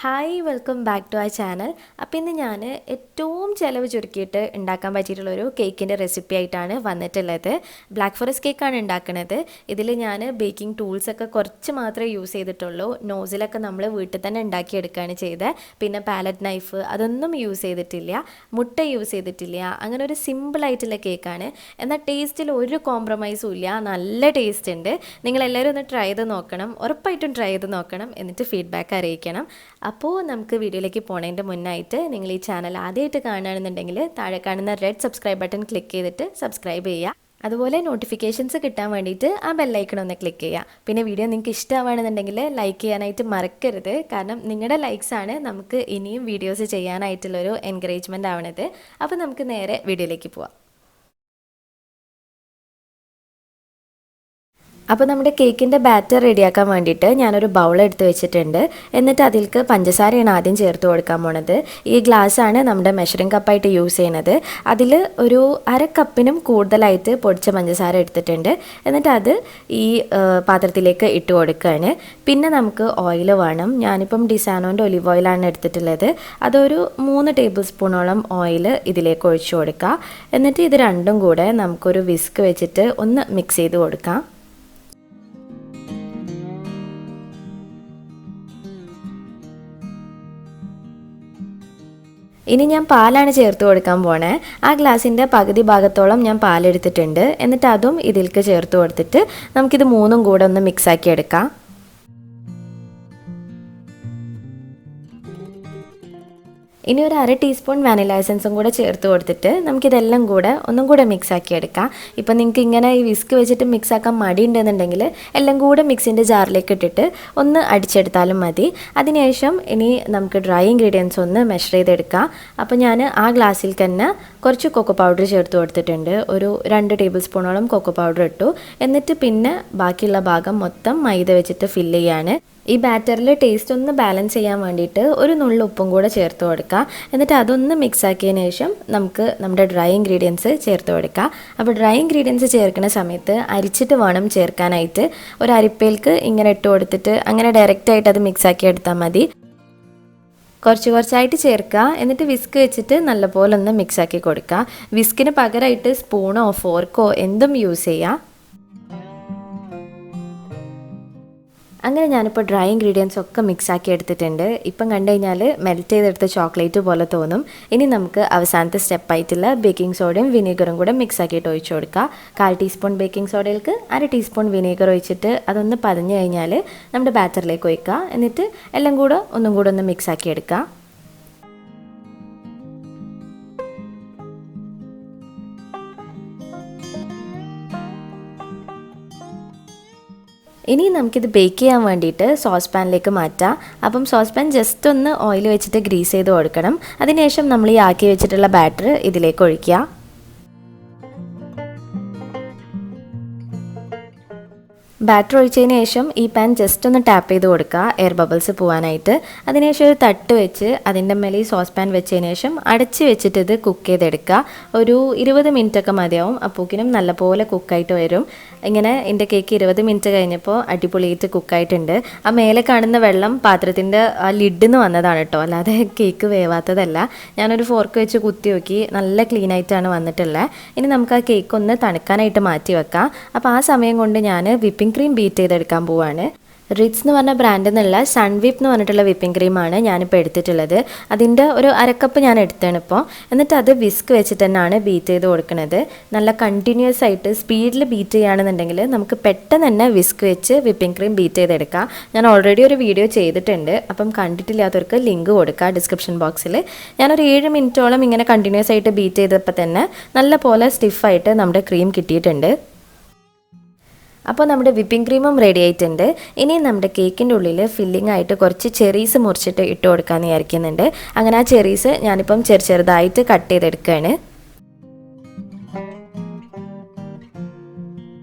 Hi welcome back to our channel. അപ്പോൾ ഇന്ന് ഞാൻ ഏറ്റവും ചിലവ് ചുരുക്കിയിട്ട് ഉണ്ടാക്കാൻ പറ്റിയിട്ടുള്ളൊരു കേക്കിൻ്റെ റെസിപ്പി ആയിട്ടാണ് വന്നിട്ടുള്ളത്. ബ്ലാക്ക് ഫോറസ്റ്റ് കേക്കാണ് ഉണ്ടാക്കുന്നത്. ഇതിൽ ഞാൻ ബേക്കിംഗ് ടൂൾസൊക്കെ കുറച്ച് മാത്രമേ യൂസ് ചെയ്തിട്ടുള്ളൂ. നോസിലൊക്കെ നമ്മൾ വീട്ടിൽ തന്നെ ഉണ്ടാക്കിയെടുക്കുകയാണ് ചെയ്തത്. പിന്നെ പാലറ്റ് നൈഫ് അതൊന്നും യൂസ് ചെയ്തിട്ടില്ല, മുട്ട യൂസ് ചെയ്തിട്ടില്ല. അങ്ങനെ ഒരു സിമ്പിളായിട്ടുള്ള കേക്കാണ്. എന്നാൽ ടേസ്റ്റിൽ ഒരു കോംപ്രമൈസും ഇല്ല, നല്ല ടേസ്റ്റ് ഉണ്ട്. നിങ്ങളെല്ലാവരും ഒന്ന് ട്രൈ ചെയ്ത് നോക്കണം, ഉറപ്പായിട്ടും ട്രൈ ചെയ്ത് നോക്കണം, എന്നിട്ട് ഫീഡ്ബാക്ക് അറിയിക്കണം. അപ്പോൾ നമുക്ക് വീഡിയോയിലേക്ക് പോണതിൻ്റെ മുന്നായിട്ട് നിങ്ങൾ ഈ ചാനൽ ആദ്യമായിട്ട് കാണുകയാണെന്നുണ്ടെങ്കിൽ താഴെ കാണുന്ന റെഡ് സബ്സ്ക്രൈബ് ബട്ടൺ ക്ലിക്ക് ചെയ്തിട്ട് സബ്സ്ക്രൈബ് ചെയ്യുക. അതുപോലെ നോട്ടിഫിക്കേഷൻസ് കിട്ടാൻ വേണ്ടിയിട്ട് ആ ബെല്ലൈക്കൺ ഒന്ന് ക്ലിക്ക് ചെയ്യുക. പിന്നെ വീഡിയോ നിങ്ങൾക്ക് ഇഷ്ടമാണെന്നുണ്ടെങ്കിൽ ലൈക്ക് ചെയ്യാനായിട്ട് മറക്കരുത്. കാരണം നിങ്ങളുടെ ലൈക്സാണ് നമുക്ക് ഇനിയും വീഡിയോസ് ചെയ്യാനായിട്ടുള്ളൊരു എൻകറേജ്മെൻ്റ് ആവണത്. അപ്പോൾ നമുക്ക് നേരെ വീഡിയോയിലേക്ക് പോവാം. അപ്പോൾ നമ്മുടെ കേക്കിൻ്റെ ബാറ്റർ റെഡിയാക്കാൻ വേണ്ടിയിട്ട് ഞാനൊരു ബൗൾ എടുത്ത് വെച്ചിട്ടുണ്ട്. എന്നിട്ട് അതിലേക്ക് പഞ്ചസാരയാണ് ആദ്യം ചേർത്ത് കൊടുക്കാൻ പോണത്. ഈ ഗ്ലാസ്സാണ് നമ്മുടെ മെഷറിംഗ് കപ്പായിട്ട് യൂസ് ചെയ്യണത്. അതിൽ ഒരു അര കപ്പിനും കൂടുതലായിട്ട് പൊടിച്ച പഞ്ചസാര എടുത്തിട്ടുണ്ട്. എന്നിട്ട് അത് ഈ പാത്രത്തിലേക്ക് ഇട്ട് കൊടുക്കുകയാണ്. പിന്നെ നമുക്ക് ഓയിൽ വേണം. ഞാനിപ്പം ഡിസാനോൻ്റെ ഒലിവ് ഓയിലാണ് എടുത്തിട്ടുള്ളത്. അതൊരു 3 ടേബിൾ സ്പൂണോളം ഓയിൽ ഇതിലേക്ക് ഒഴിച്ചു കൊടുക്കുക. എന്നിട്ട് ഇത് രണ്ടും കൂടെ നമുക്കൊരു വിസ്ക് വെച്ചിട്ട് ഒന്ന് മിക്സ് ചെയ്ത് കൊടുക്കാം. ഇനി ഞാൻ പാലാണ് ചേർത്ത് കൊടുക്കാൻ പോണേ. ആ ഗ്ലാസിൻ്റെ പകുതി ഭാഗത്തോളം ഞാൻ പാലെടുത്തിട്ടുണ്ട്. എന്നിട്ട് അതും ഇതിലേക്ക് ചേർത്ത് കൊടുത്തിട്ട് നമുക്കിത് മൂന്നും കൂടെ ഒന്ന് മിക്സാക്കി എടുക്കാം. ഇനി ഒരു അര ടീസ്പൂൺ വാനില എസൻസും കൂടെ ചേർത്ത് കൊടുത്തിട്ട് നമുക്കിതെല്ലാം കൂടെ ഒന്നും കൂടെ മിക്സാക്കി എടുക്കാം. ഇപ്പം നിങ്ങൾക്ക് ഇങ്ങനെ ഈ വിസ്ക് വെച്ചിട്ട് മിക്സാക്കാൻ മടി ഉണ്ടെന്നുണ്ടെങ്കിൽ എല്ലാം കൂടെ മിക്സിൻ്റെ ജാറിലേക്ക് ഇട്ടിട്ട് ഒന്ന് അടിച്ചെടുത്താലും മതി. അതിനുശേഷം ഇനി നമുക്ക് ഡ്രൈ ഇൻഗ്രീഡിയൻസ് ഒന്ന് മെഷർ ചെയ്തെടുക്കാം. അപ്പോൾ ഞാൻ ആ ഗ്ലാസ്സിൽ തന്നെ കുറച്ച് കൊക്കോ പൗഡർ ചേർത്ത് കൊടുത്തിട്ടുണ്ട്. ഒരു 2 ടേബിൾ സ്പൂണോളം കൊക്കോ പൗഡർ ഇട്ടു. എന്നിട്ട് പിന്നെ ബാക്കിയുള്ള ഭാഗം മൊത്തം മൈദ വെച്ചിട്ട് ഫില്ല് ചെയ്യാണ്. ഈ ബാറ്ററിൽ ടേസ്റ്റ് ഒന്ന് ബാലൻസ് ചെയ്യാൻ വേണ്ടിയിട്ട് ഒരു നുള്ളു ഉപ്പും കൂടെ ചേർത്ത് കൊടുക്കുക. എന്നിട്ട് അതൊന്ന് മിക്സ് ആക്കിയതിന് ശേഷം നമുക്ക് നമ്മുടെ ഡ്രൈ ഇൻഗ്രീഡിയൻസ് ചേർത്ത് കൊടുക്കുക. അപ്പോൾ ഡ്രൈ ഇൻഗ്രീഡിയൻസ് ചേർക്കുന്ന സമയത്ത് അരിച്ചിട്ട് വേണം ചേർക്കാനായിട്ട്. ഒരു അരിപ്പയിലേക്ക് ഇങ്ങനെ ഇട്ട് കൊടുത്തിട്ട് അങ്ങനെ ഡയറക്റ്റായിട്ട് അത് മിക്സ് ആക്കി എടുത്താൽ മതി. കുറച്ച് കുറച്ചായിട്ട് ചേർക്കുക. എന്നിട്ട് വിസ്ക് വെച്ചിട്ട് നല്ലപോലെ ഒന്ന് മിക്സ് ആക്കി കൊടുക്കുക. വിസ്കിന് പകരമായിട്ട് സ്പൂണോ ഫോർക്കോ എന്തും യൂസ് ചെയ്യുക. അങ്ങനെ ഞാനിപ്പോൾ ഡ്രൈ ഇൻഗ്രീഡിയൻസ് ഒക്കെ മിക്സ് ആക്കി എടുത്തിട്ടുണ്ട്. ഇപ്പം കണ്ടു കഴിഞ്ഞാൽ മെൽറ്റ് ചെയ്തെടുത്ത ചോക്ലേറ്റ് പോലെ തോന്നും. ഇനി നമുക്ക് അവസാനത്തെ സ്റ്റെപ്പായിട്ടുള്ള ബേക്കിംഗ് സോഡയും വിനീഗറും കൂടെ മിക്സ് ആക്കിയിട്ട് ഒഴിച്ചു കൊടുക്കുക. 1/4 ടീസ്പൂൺ ബേക്കിംഗ് സോഡയിലേക്ക് അര ടീസ്പൂൺ വിനീഗർ ഒഴിച്ചിട്ട് അതൊന്ന് പതഞ്ഞ് കഴിഞ്ഞാൽ നമ്മുടെ ബാറ്ററിലേക്ക് ഒഴിക്കുക. എന്നിട്ട് എല്ലാം കൂടെ ഒന്നും കൂടെ ഒന്ന് മിക്സ് ആക്കി എടുക്കുക. ഇനി നമുക്കിത് ബേക്ക് ചെയ്യാൻ വേണ്ടിയിട്ട് സോസ് പാനിലേക്ക് മാറ്റാം. അപ്പം സോസ് പാൻ ജസ്റ്റ് ഒന്ന് ഓയിൽ വെച്ചിട്ട് ഗ്രീസ് ചെയ്ത് കൊടുക്കണം. അതിനുശേഷം നമ്മൾ ഈ ആക്കി വെച്ചിട്ടുള്ള ബാറ്റർ ഇതിലേക്ക് ഒഴിക്കുക. ബാറ്റർ ഒഴിച്ചതിന് ശേഷം ഈ പാൻ ജസ്റ്റ് ഒന്ന് ടാപ്പ് ചെയ്ത് കൊടുക്കുക, എയർ ബബിൾസ് പോകാനായിട്ട്. അതിനുശേഷം ഒരു തട്ട് വെച്ച് അതിൻ്റെ മേലെ ഈ സോസ് പാൻ വെച്ചതിന് ശേഷം അടച്ച് വെച്ചിട്ട് ഇത് കുക്ക് ചെയ്തെടുക്കുക. ഒരു 20 മിനിറ്റ് ഒക്കെ മതിയാവും. അപ്പോഴേക്കും നല്ലപോലെ കുക്കായിട്ട് വരും. ഇങ്ങനെ എൻ്റെ കേക്ക് 20 മിനിറ്റ് കഴിഞ്ഞപ്പോൾ അടിപൊളിയായിട്ട് കുക്കായിട്ടുണ്ട്. ആ മേലെ കാണുന്ന വെള്ളം പാത്രത്തിൻ്റെ ആ ലിഡിന്ന് വന്നതാണ് കേട്ടോ, അല്ലാതെ കേക്ക് വേവാത്തതല്ല. ഞാനൊരു ഫോർക്ക് വെച്ച് കുത്തി നോക്കി, നല്ല ക്ലീൻ ആയിട്ടാണ് വന്നിട്ടുള്ളത്. ഇനി നമുക്ക് ആ കേക്ക് ഒന്ന് തണുക്കാനായിട്ട് മാറ്റി വെക്കാം. അപ്പോൾ ആ സമയം കൊണ്ട് ഞാൻ വിപ്പിംഗ് ക്രീം ബീറ്റ് ചെയ്തെടുക്കാൻ പോവാണ്. റിറ്റ്സ് എന്ന് പറഞ്ഞ ബ്രാൻഡിൽ നിന്നുള്ള സൺവിപ്പ് എന്ന് പറഞ്ഞിട്ടുള്ള വിപ്പിംഗ് ക്രീമാണ് ഞാനിപ്പോൾ എടുത്തിട്ടുള്ളത്. അതിൻ്റെ ഒരു അരക്കപ്പ് ഞാൻ എടുത്താണ് ഇപ്പോൾ. എന്നിട്ട് അത് വിസ്ക് വെച്ചിട്ട് തന്നെയാണ് ബീറ്റ് ചെയ്ത് കൊടുക്കുന്നത്. നല്ല കണ്ടിന്യൂസ് ആയിട്ട് സ്പീഡിൽ ബീറ്റ് ചെയ്യുകയാണെന്നുണ്ടെങ്കിൽ നമുക്ക് പെട്ടെന്ന് തന്നെ വിസ്ക് വെച്ച് വിപ്പിംഗ് ക്രീം ബീറ്റ് ചെയ്തെടുക്കാം. ഞാൻ ഓൾറെഡി ഒരു വീഡിയോ ചെയ്തിട്ടുണ്ട്, അപ്പം കണ്ടിട്ടില്ലാത്തവർക്ക് ലിങ്ക് കൊടുക്കുക ഡിസ്ക്രിപ്ഷൻ ബോക്സിൽ. ഞാനൊരു 7 മിനിറ്റോളം ഇങ്ങനെ കണ്ടിന്യൂസ് ആയിട്ട് ബീറ്റ് ചെയ്തപ്പോൾ തന്നെ നല്ല പോലെ സ്റ്റിഫായിട്ട് നമ്മുടെ ക്രീം കിട്ടിയിട്ടുണ്ട്. അപ്പോൾ നമ്മുടെ വിപ്പിംഗ് ക്രീമും റെഡി ആയിട്ടുണ്ട്. ഇനി നമ്മുടെ കേക്കിൻ്റെ ഉള്ളിൽ ഫില്ലിംഗ് ആയിട്ട് കുറച്ച് ചെറീസ് മുറിച്ചിട്ട് ഇട്ട് കൊടുക്കാമെന്ന് വിചാരിക്കുന്നുണ്ട്. അങ്ങനെ ആ ചെറീസ് ഞാനിപ്പം ചെറുതായിട്ട് കട്ട് ചെയ്തെടുക്കുകയാണ്.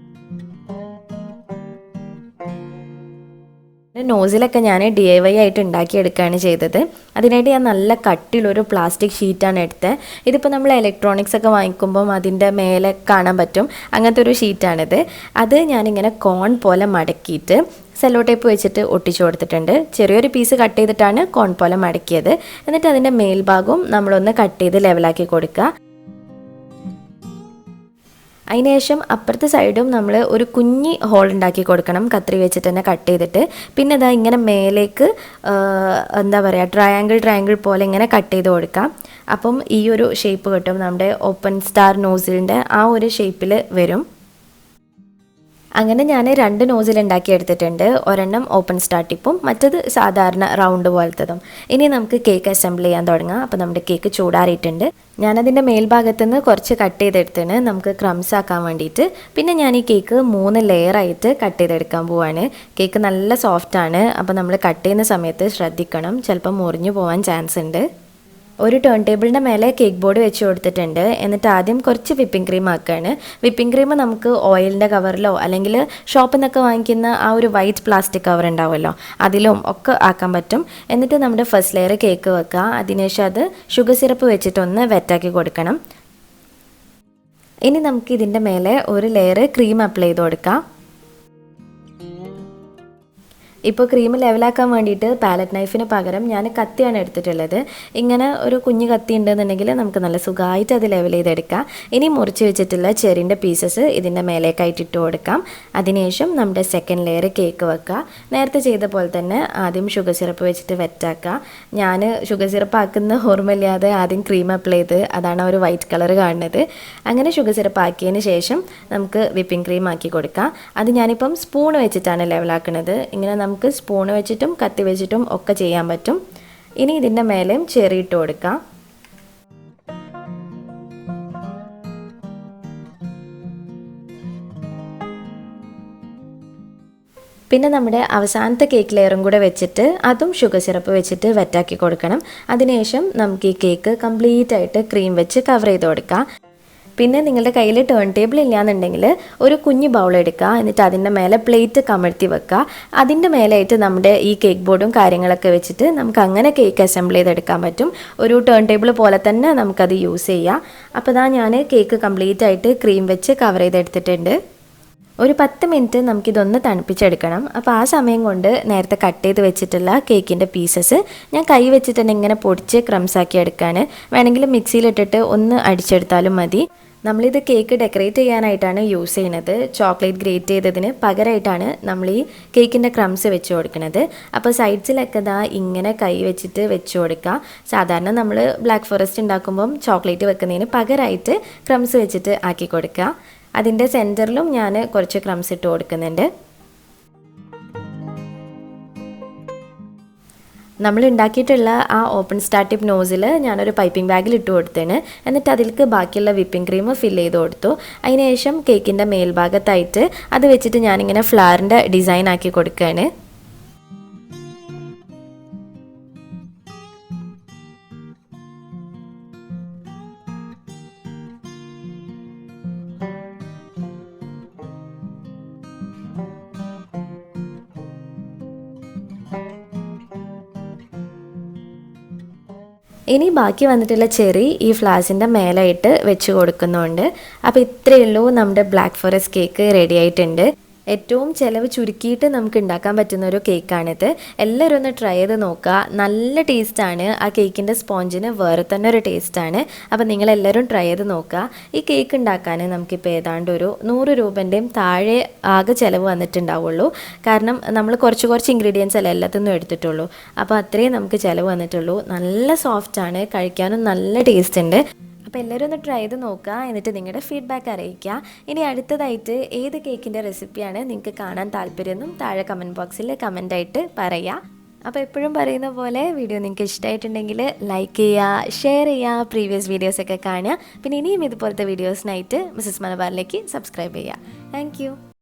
നോസിലൊക്കെ ഞാൻ DIY ആയിട്ട് ഉണ്ടാക്കിയെടുക്കുകയാണ് ചെയ്തത്. അതിനായിട്ട് ഞാൻ നല്ല കട്ടിയുള്ളൊരു പ്ലാസ്റ്റിക് ഷീറ്റാണ് എടുത്തത്. ഇതിപ്പോൾ നമ്മൾ ഇലക്ട്രോണിക്സ് ഒക്കെ വാങ്ങിക്കുമ്പം അതിൻ്റെ മേലെ കാണാൻ പറ്റും, അങ്ങനത്തെ ഒരു ഷീറ്റാണിത്. അത് ഞാനിങ്ങനെ കോൺ പോലെ മടക്കിയിട്ട് സെല്ലോ ടേപ്പ് വെച്ചിട്ട് ഒട്ടിച്ചു കൊടുത്തിട്ടുണ്ട്. ചെറിയൊരു പീസ് കട്ട് ചെയ്തിട്ടാണ് കോൺ പോലെ മടക്കിയത്. എന്നിട്ട് അതിൻ്റെ മേൽഭാഗവും നമ്മളൊന്ന് കട്ട് ചെയ്ത് ലെവലാക്കി കൊടുക്കുക. അതിനുശേഷം അപ്പുറത്തെ സൈഡും നമ്മൾ ഒരു കുഞ്ഞി ഹോൾ ഉണ്ടാക്കി കൊടുക്കണം, കത്രി വെച്ചിട്ട് തന്നെ കട്ട് ചെയ്തിട്ട്. പിന്നെ ഇതാ ഇങ്ങനെ മേലേക്ക് എന്താ പറയുക, ട്രയാങ്കിൾ പോലെ ഇങ്ങനെ കട്ട് ചെയ്ത് കൊടുക്കാം. അപ്പം ഈ ഒരു ഷേപ്പ് കിട്ടും, നമ്മുടെ ഓപ്പൺ സ്റ്റാർ നോസിലിൻ്റെ ആ ഒരു ഷേപ്പിൽ വരും. അങ്ങനെ ഞാൻ 2 നോസിൽ ഉണ്ടാക്കി എടുത്തിട്ടുണ്ട്. ഒരെണ്ണം ഓപ്പൺ സ്റ്റാർ ടിപ്പും മറ്റത് സാധാരണ റൗണ്ട് പോലത്തതും. ഇനി നമുക്ക് കേക്ക് അസംബിൾ ചെയ്യാൻ തുടങ്ങാം. അപ്പോൾ നമ്മുടെ കേക്ക് ചൂടാറിയിട്ടുണ്ട്. ഞാനതിൻ്റെ മേൽഭാഗത്തു നിന്ന് കുറച്ച് കട്ട് ചെയ്തെടുത്തിന് നമുക്ക് ക്രംസ് ആക്കാൻ വേണ്ടിയിട്ട്. പിന്നെ ഞാൻ ഈ കേക്ക് 3 ലെയറായിട്ട് കട്ട് ചെയ്തെടുക്കാൻ പോവാണ്. കേക്ക് നല്ല സോഫ്റ്റാണ്, അപ്പോൾ നമ്മൾ കട്ട് ചെയ്യുന്ന സമയത്ത് ശ്രദ്ധിക്കണം, ചിലപ്പോൾ മുറിഞ്ഞു പോകാൻ ചാൻസ് ഉണ്ട്. ഒരു ടേൺ ടേബിളിൻ്റെ മേലെ കേക്ക് ബോർഡ് വെച്ച് കൊടുത്തിട്ടുണ്ട്. എന്നിട്ട് ആദ്യം കുറച്ച് വിപ്പിംഗ് ക്രീം ആക്കുകയാണ്. വിപ്പിംഗ് ക്രീം നമുക്ക് ഓയിലിൻ്റെ കവറിലോ അല്ലെങ്കിൽ ഷോപ്പിൽ നിന്നൊക്കെ വാങ്ങിക്കുന്ന ആ ഒരു വൈറ്റ് പ്ലാസ്റ്റിക് കവർ ഉണ്ടാവുമല്ലോ, അതിലും ഒക്കെ ആക്കാൻ പറ്റും. എന്നിട്ട് നമ്മുടെ ഫസ്റ്റ് ലെയർ കേക്ക് വെക്കുക. അതിനുശേഷം അത് ഷുഗർ സിറപ്പ് വെച്ചിട്ടൊന്ന് വെറ്റാക്കി കൊടുക്കണം. ഇനി നമുക്ക് ഇതിൻ്റെ മേലെ ഒരു ലെയർ ക്രീം അപ്ലൈ ചെയ്ത് കൊടുക്കാം. ഇപ്പോൾ ക്രീം ലെവലാക്കാൻ വേണ്ടിയിട്ട് പാലറ്റ് നൈഫിന് പകരം ഞാൻ കത്തിയാണ് എടുത്തിട്ടുള്ളത്. ഇങ്ങനെ ഒരു കുഞ്ഞു കത്തി ഉണ്ടെന്നുണ്ടെങ്കിൽ നമുക്ക് നല്ല സുഖമായിട്ട് അത് ലെവൽ ചെയ്തെടുക്കാം. ഇനി മുറിച്ച് വെച്ചിട്ടുള്ള ചെറിൻ്റെ പീസസ് ഇതിൻ്റെ മേലേക്കായിട്ട് ഇട്ട് കൊടുക്കാം. അതിനുശേഷം നമ്മുടെ സെക്കൻഡ് ലെയർ കേക്ക് വെക്കുക. നേരത്തെ ചെയ്ത പോലെ തന്നെ ആദ്യം ഷുഗർ സിറപ്പ് വെച്ചിട്ട് വെറ്റാക്കുക. ഞാൻ ഷുഗർ സിറപ്പ് ആക്കുന്ന ഓർമ്മയില്ലാതെ ആദ്യം ക്രീം അപ്ലൈ ചെയ്ത് അതാണ് ഒരു വൈറ്റ് കളർ കാണുന്നത്. അങ്ങനെ ഷുഗർ സിറപ്പ് ആക്കിയതിന് ശേഷം നമുക്ക് വിപ്പിംഗ് ക്രീം ആക്കി കൊടുക്കാം. അത് ഞാനിപ്പം സ്പൂൺ വെച്ചിട്ടാണ് ലെവലാക്കുന്നത്. ഇങ്ങനെ നമുക്ക് സ്പൂൺ വെച്ചിട്ടും കത്തി വെച്ചിട്ടും ഒക്കെ ചെയ്യാൻ പറ്റും. ഇനി ഇതിൻ്റെ മേലെയും ചെറി ഇട്ട് കൊടുക്കാം. പിന്നെ നമ്മുടെ അവസാനത്തെ കേക്ക് ലെയറും കൂടെ വെച്ചിട്ട് അതും ഷുഗർ സിറപ്പ് വെച്ചിട്ട് വെറ്റാക്കി കൊടുക്കണം. അതിനുശേഷം നമുക്ക് ഈ കേക്ക് കംപ്ലീറ്റ് ആയിട്ട് ക്രീം വെച്ച് കവർ ചെയ്ത് കൊടുക്കാം. പിന്നെ നിങ്ങളുടെ കയ്യിൽ ടേൺ ടേബിൾ ഇല്ലയെന്നുണ്ടെങ്കിൽ ഒരു കുഞ്ഞു ബൗൾ എടുക്കുക. എന്നിട്ട് അതിൻ്റെ മേലെ പ്ലേറ്റ് കമഴ്ത്തി വെക്കുക. അതിൻ്റെ മേലായിട്ട് നമ്മുടെ ഈ കേക്ക് ബോർഡും കാര്യങ്ങളൊക്കെ വെച്ചിട്ട് നമുക്ക് അങ്ങനെ കേക്ക് അസംബിൾ ചെയ്തെടുക്കാൻ പറ്റും. ഒരു ടേൺ ടേബിൾ പോലെ തന്നെ നമുക്കത് യൂസ് ചെയ്യാം. അപ്പോൾ ഇതാ ഞാൻ കേക്ക് കംപ്ലീറ്റ് ആയിട്ട് ക്രീം വെച്ച് കവർ ചെയ്തെടുത്തിട്ടുണ്ട്. ഒരു 10 മിനിറ്റ് നമുക്കിതൊന്ന് തണുപ്പിച്ചെടുക്കണം. അപ്പോൾ ആ സമയം കൊണ്ട് നേരത്തെ കട്ട് ചെയ്ത് വെച്ചിട്ടുള്ള കേക്കിൻ്റെ പീസസ് ഞാൻ കൈ വെച്ചിട്ട് തന്നെ ഇങ്ങനെ പൊടിച്ച് ക്രംസാക്കി എടുക്കുകയാണ്. വേണമെങ്കിൽ മിക്സിയിലിട്ടിട്ട് ഒന്ന് അടിച്ചെടുത്താലും മതി. നമ്മളിത് കേക്ക് ഡെക്കറേറ്റ് ചെയ്യാനായിട്ടാണ് യൂസ് ചെയ്യുന്നത്. ചോക്ലേറ്റ് ഗ്രേറ്റ് ചെയ്തതിന് പകരമായിട്ടാണ് നമ്മൾ ഈ കേക്കിൻ്റെ ക്രംസ് വെച്ച് കൊടുക്കുന്നത്. അപ്പോൾ സൈഡ്സിലൊക്കെ ഇതാ ഇങ്ങനെ കൈ വെച്ചിട്ട് വെച്ച് കൊടുക്കുക. സാധാരണ നമ്മൾ ബ്ലാക്ക് ഫോറസ്റ്റ് ഉണ്ടാക്കുമ്പം ചോക്ലേറ്റ് വെക്കുന്നതിന് പകരമായിട്ട് ക്രംസ് വെച്ചിട്ട് ആക്കി കൊടുക്കുക. അതിൻ്റെ സെൻറ്ററിലും ഞാൻ കുറച്ച് ക്രംസ് ഇട്ട് കൊടുക്കുന്നുണ്ട്. നമ്മൾ ഉണ്ടാക്കിയിട്ടുള്ള ആ ഓപ്പൺ സ്റ്റാർ ടിപ്പ് നോസിൽ ഞാനൊരു പൈപ്പിംഗ് ബാഗിൽ ഇട്ട് കൊടുത്തേന്. എന്നിട്ട് അതിലേക്ക് ബാക്കിയുള്ള വിപ്പിംഗ് ക്രീം ഫില്ല് ചെയ്ത് കൊടുത്തു. അതിനുശേഷം കേക്കിൻ്റെ മേൽഭാഗത്തായിട്ട് അത് വെച്ചിട്ട് ഞാനിങ്ങനെ ഫ്ലവറിൻ്റെ ഡിസൈൻ ആക്കി കൊടുക്കുകയാണ്. ഇനി ബാക്കി വന്നിട്ടുള്ള ചെറി ഈ ഫ്ലാസിൻ്റെ മേലായിട്ട് വെച്ച് കൊടുക്കുന്നുണ്ട്. അപ്പോൾ ഇത്രയേ ഉള്ളൂ, നമ്മുടെ ബ്ലാക്ക് ഫോറസ്റ്റ് കേക്ക് റെഡി ആയിട്ടുണ്ട്. ഏറ്റവും ചിലവ് ചുരുക്കിയിട്ട് നമുക്ക് ഉണ്ടാക്കാൻ പറ്റുന്ന ഒരു കേക്കാണിത്. എല്ലാവരും ഒന്ന് ട്രൈ ചെയ്ത് നോക്കുക. നല്ല ടേസ്റ്റാണ്. ആ കേക്കിൻ്റെ സ്പോഞ്ചിന് വേറെ തന്നെ ഒരു ടേസ്റ്റാണ്. അപ്പോൾ നിങ്ങളെല്ലാവരും ട്രൈ ചെയ്ത് നോക്കുക. ഈ കേക്ക് ഉണ്ടാക്കാൻ നമുക്കിപ്പോൾ ഏതാണ്ട് ഒരു 100 രൂപൻ്റെയും താഴെ ആകെ ചിലവ് വന്നിട്ടുണ്ടാവുള്ളൂ. കാരണം നമ്മൾ കുറച്ച് ഇൻഗ്രീഡിയൻസ് അല്ല എല്ലാത്തിനും എടുത്തിട്ടുള്ളൂ. അപ്പോൾ അത്രയും നമുക്ക് ചിലവ് വന്നിട്ടുള്ളൂ. നല്ല സോഫ്റ്റാണ്, കഴിക്കാനും നല്ല ടേസ്റ്റ് ഉണ്ട്. അപ്പോൾ എല്ലാവരും ഒന്ന് ട്രൈ ചെയ്ത് നോക്കുക. എന്നിട്ട് നിങ്ങളുടെ ഫീഡ്ബാക്ക് അറിയിക്കുക. ഇനി അടുത്തതായിട്ട് ഏത് കേക്കിൻ്റെ റെസിപ്പിയാണ് നിങ്ങൾക്ക് കാണാൻ താല്പര്യമെന്നും താഴെ കമൻറ്റ് ബോക്സിൽ കമൻ്റായിട്ട് പറയുക. അപ്പോൾ എപ്പോഴും പറയുന്ന പോലെ വീഡിയോ നിങ്ങൾക്ക് ഇഷ്ടമായിട്ടുണ്ടെങ്കിൽ ലൈക്ക് ചെയ്യുക, ഷെയർ ചെയ്യുക, പ്രീവിയസ് വീഡിയോസൊക്കെ കാണുക. പിന്നെ ഇനിയും ഇതുപോലത്തെ വീഡിയോസിനായിട്ട് മിസ്സസ് മലബാറിലേക്ക് സബ്സ്ക്രൈബ് ചെയ്യുക. താങ്ക്